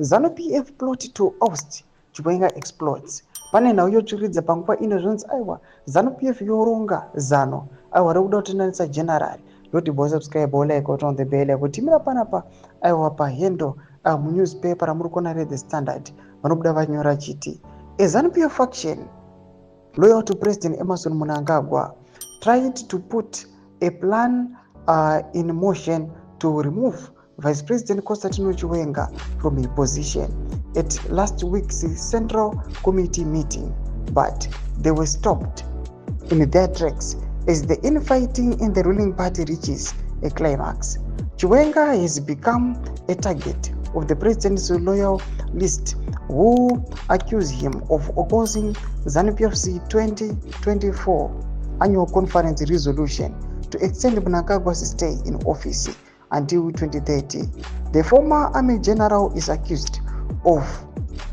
Zanu PF plot to oust Chiwenga explodes. Pane now yochuridza panguva ino zvinzi aiwa Zanu PF yoronga zano aiwa rekuda kutonanisa general yoti boy subscribe like on the bell yako timira panapa aiwa pahendo munewspaper ramuri kuona read the standard vanobuda vanyora chiti a Zanu PF faction loyal to President Emerson Mnangagwa tried to put a plan in motion to remove Vice President Constantino Chiwenga from his position at last week's Central Committee meeting, but they were stopped in their tracks as the infighting in the ruling party reaches a climax. Chiwenga has become a target of the president's loyal list who accuse him of opposing ZANU-PF's 2024 annual conference resolution to extend Mnangagwa's stay in office until 2030. The former army general is accused of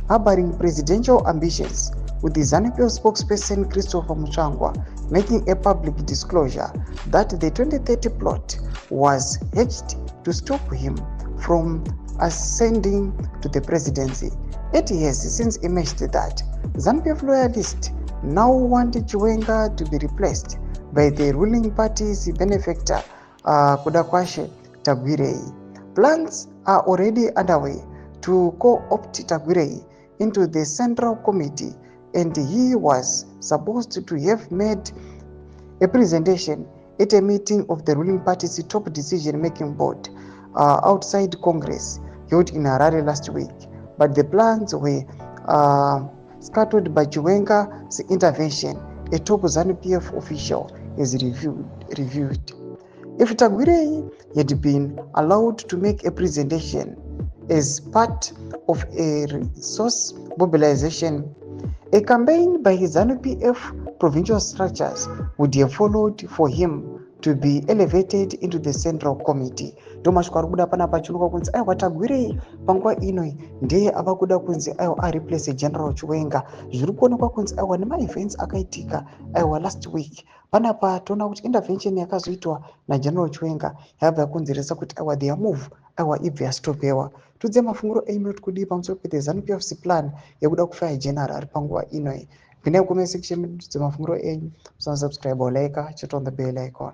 harboring presidential ambitions, with the ZANU-PF spokesperson Christopher Muchangwa making a public disclosure that the 2030 plot was hatched to stop him from ascending to the presidency. It has since emerged that ZANU-PF loyalists now want Chiwenga to be replaced by the ruling party's benefactor Kudakwashe Tagwirei. Plans are already underway to co-opt Tagwirei into the Central Committee, and he was supposed to have made a presentation at a meeting of the ruling party's top decision-making board outside Congress held in Harare last week, but the plans were scattered by Chiwenga's intervention. A top ZANU-PF official has reviewed. If Tagwirei had been allowed to make a presentation as part of a resource mobilization, a campaign by his ZANU-PF provincial structures would have followed for him to be elevated into the Central Committee. Domashwara kuda panapa chinuka kunzi aiwa Tagwirei panguva ino ndiye ava kuda kunzi aiwa areplace General Chiwenga. Zviri kuonekwa kunzi aiwa nema-events akaitika aiwa last week. Panapa toona kuti intervention yakazoitwa naGeneral Chiwenga yabva yakonzeresa kuti aiwa their move aiwa ibve yastopewa. Tudze mafunguro enyu kuti kudii pamusoro pe ZANU-PF's plan yekuda kufaya general ari panguva ino. Pindai comment section tudze mafunguro enyu. Subscribe or like, hit on the bell icon.